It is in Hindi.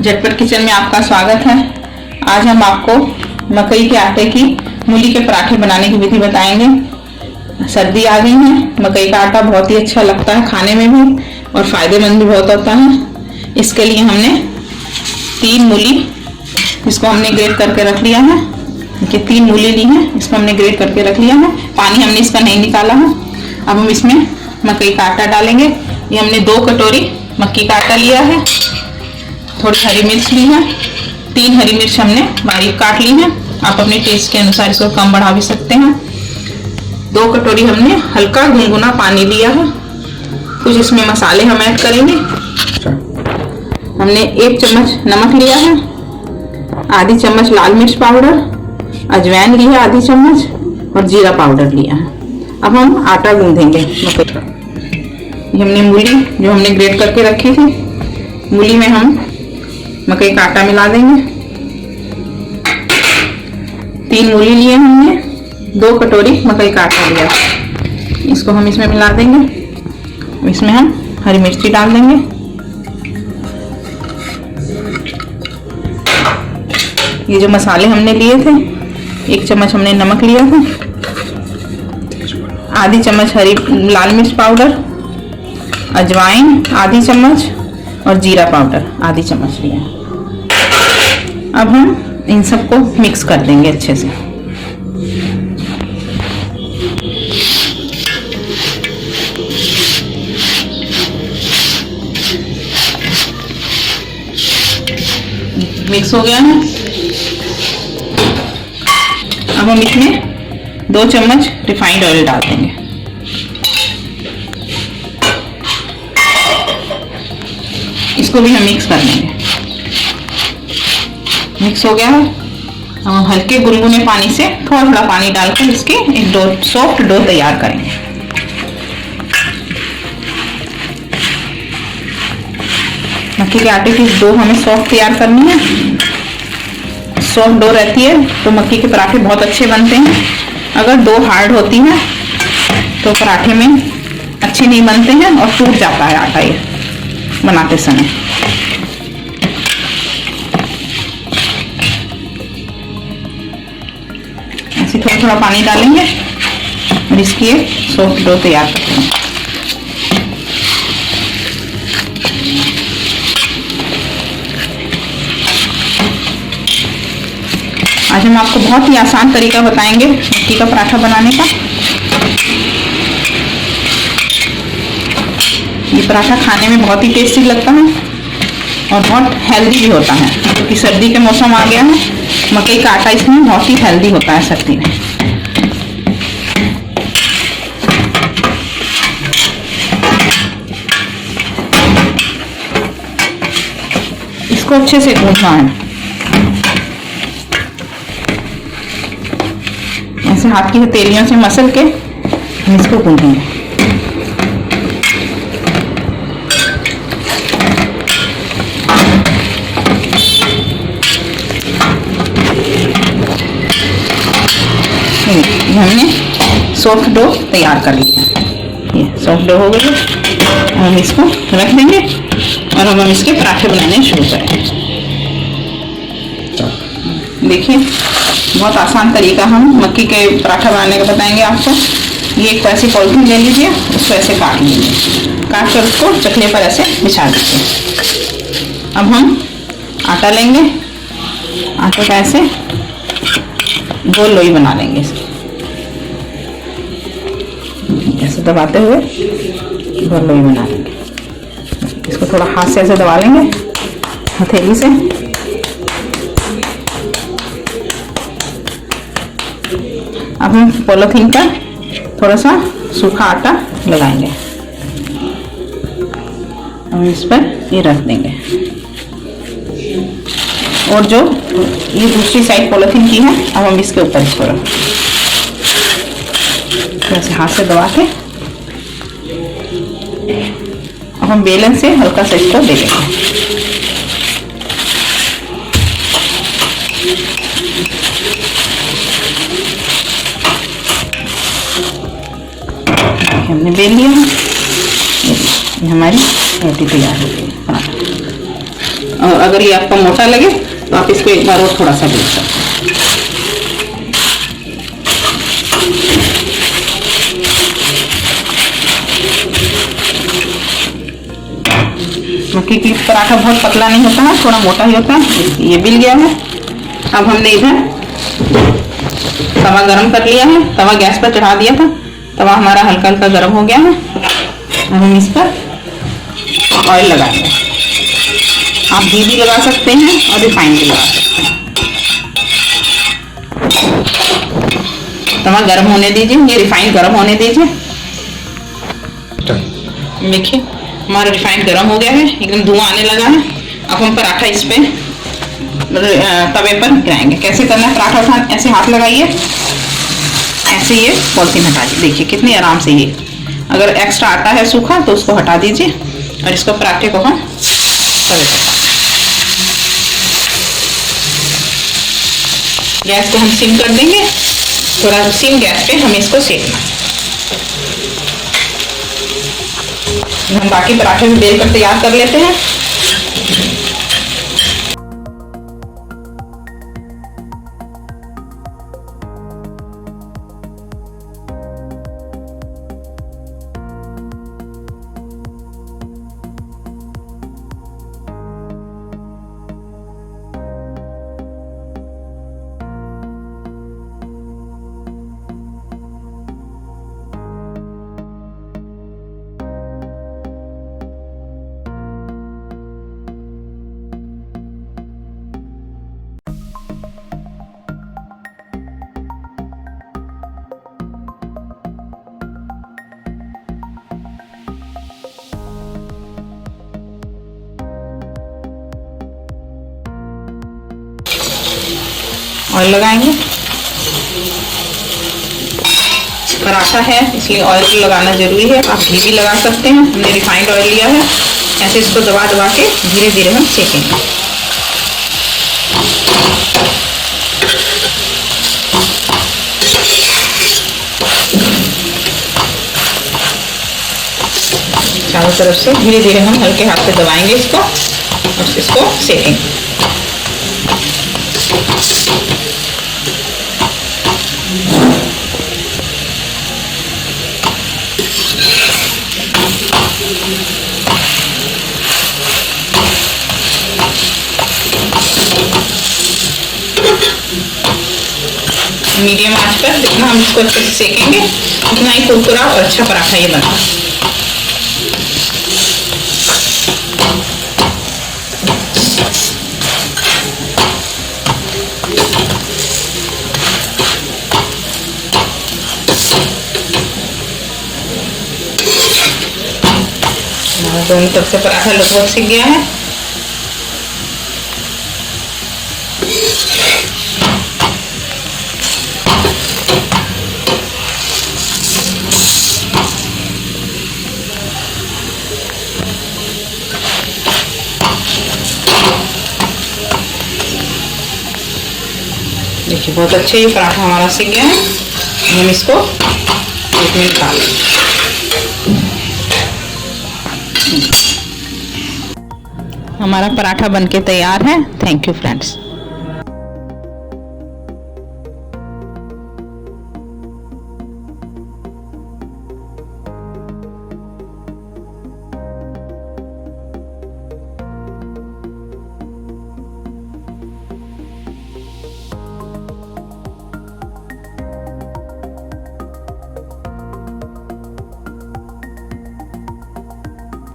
झटपट किचन में आपका स्वागत है। आज हम आपको मकई के आटे की मूली के पराठे बनाने की विधि बताएंगे। सर्दी आ गई है, मकई का आटा बहुत ही अच्छा लगता है खाने में भी और फायदेमंद भी बहुत होता है। इसके लिए हमने 3 मूली, इसको हमने ग्रेट करके रख लिया है। देखिए 3 मूली ली है, इसको हमने ग्रेट करके रख लिया है। पानी हमने इसका नहीं निकाला है। अब हम इसमें मकई का आटा डालेंगे। ये हमने 2 कटोरी मक्की का आटा लिया है। थोड़ी हरी मिर्च ली है, 3 हरी मिर्च हमने बारीक काट ली है। आप अपने टेस्ट के अनुसार इसको कम बढ़ा भी सकते हैं। 2 कटोरी हमने हल्का गुनगुना पानी लिया है। कुछ इसमें मसाले हम ऐड करेंगे। हमने 1 चम्मच नमक लिया है, आधी चम्मच लाल मिर्च पाउडर, अजवाइन ली है आधी चम्मच और जीरा पाउडर लिया है। अब हम आटा गूंदेंगे मकई का। ये हमने मूली जो हमने ग्रेट करके रखी थी, मूली में हम मकई का आटा मिला देंगे। 3 मूली लिए हमने, 2 कटोरी मकई का आटा लिया, इसको हम इसमें मिला देंगे। इसमें हम हरी मिर्ची डाल देंगे। ये जो मसाले हमने लिए थे, 1 चम्मच हमने नमक लिया था, आधी चम्मच लाल मिर्च पाउडर, अजवाइन आधी चम्मच और जीरा पाउडर आधी चम्मच लिया है। अब हम इन सबको मिक्स कर देंगे अच्छे से। मिक्स हो गया है। अब हम इसमें 2 चम्मच रिफाइंड ऑयल डाल देंगे। इसको भी हम मिक्स कर लेंगे। मिक्स हो गया है। हम हल्के गुनगुने पानी से थोड़ा थोड़ा पानी डालकर इसके एक सॉफ्ट डो तैयार करेंगे। मक्की के आटे की डो हमें सॉफ्ट तैयार करनी है। सॉफ्ट डो रहती है तो मक्की के पराठे बहुत अच्छे बनते हैं। अगर डो हार्ड होती है तो पराठे में अच्छे नहीं बनते हैं और टूट जाता है आटा ये बनाते समय। ऐसे थोड़ा थोड़ा पानी डालेंगे और इसकी एक सॉफ्ट डो तैयार करते हैं। आज हम आपको बहुत ही आसान तरीका बताएंगे मक्की का पराठा बनाने का। ये पराठा खाने में बहुत ही टेस्टी लगता है और बहुत हेल्दी भी होता है, क्योंकि सर्दी के मौसम आ गया है। मकई का आटा इसमें बहुत ही हेल्दी होता है सर्दी में। इसको अच्छे से गूंथना है। ऐसे हाथ की हथेलियों से मसल के हम इसको गूंथेंगे। हमने सॉफ्ट डो तैयार कर लिया। ये सॉफ्ट डो हो गई है। हम इसको रख देंगे और हम इसके पराठे बनाने शुरू करेंगे। देखिए बहुत आसान तरीका हम मक्की के पराठा बनाने का बताएंगे आपको। ये एक ऐसी पॉलिथीन ले लीजिए, उसको ऐसे काट लीजिए, काट कर उसको चकले पर ऐसे बिछा दीजिए। अब हम आटा लेंगे, आटे का ऐसे गोल लोई बना लेंगे। ऐसे दबाते हुए गोल लोई बना लेंगे। इसको थोड़ा हाथ से ऐसे दबा लेंगे हथेली से। अब हम पॉलिथीन पर थोड़ा सा सूखा आटा लगाएंगे और इस पर ये रख देंगे। और जो ये दूसरी साइड पॉलिथीन की है, अब हम इसके ऊपर इसको रखें, ऐसे हाथ से दबा के। अब हम बेलन से हल्का सा इसको दे देंगे। हमने बेल लिया है, ये हमारी रोटी तैयार हो गई। और अगर ये आपका मोटा लगे तो आप इसको एक बार और थोड़ा सा बेल सकते हैं। मक्के की पराठा बहुत पतला नहीं होता है, थोड़ा मोटा ही होता है। ये बिल गया है। अब हमने इधर तवा गरम कर लिया है, तवा गैस पर चढ़ा दिया था, तवा हमारा हल्का हल्का गरम हो गया है। अब हम इस पर ऑयल लगाएंगे। आप घी भी लगा सकते हैं और रिफाइंड भी लगा सकते हैं। तवा गरम होने दीजिए, ये रिफाइंड गरम होने दीजिए। देखिए हमारा रिफाइंड गरम हो गया है, एकदम धुआं आने लगा है। अब हम पराठा इस पे तवे पर गिराएंगे। कैसे करना है पराठा उठाना, ऐसे हाथ लगाइए, ऐसे ये पॉलिथीन हटा दीजिए। देखिए कितनी आराम से ये, अगर एक्स्ट्रा आटा है सूखा तो उसको हटा दीजिए और इसको पराठे को हम तवे पर, गैस को हम सिम कर देंगे, थोड़ा सिम गैस पे हमें इसको सेकना है। हम बाकी पराठे भी बेल कर तैयार कर लेते हैं। ऑयल लगाएंगे, पराठा है इसलिए ऑयल तो लगाना जरूरी है। आप घी भी लगा सकते हैं, हमने रिफाइंड ऑयल लिया है। ऐसे इसको दबा दबा के धीरे धीरे हम सेकेंगे। चारों तरफ से धीरे धीरे हम हल्के हाथ से दबाएंगे इसको और इसको सेकेंगे। मीडियम आंच पर जितना हम इसको अच्छे से सेकेंगे उतना ही कुरकुरा और अच्छा पराठा ये बना। दोनों तरफ से पराठा लगभग सीख गया है। देखिए बहुत अच्छे ये पराठा हमारा सीख गया है। हम इसको प्लेट में निकाल लेंगे। हमारा पराठा बनके तैयार है। Thank you friends.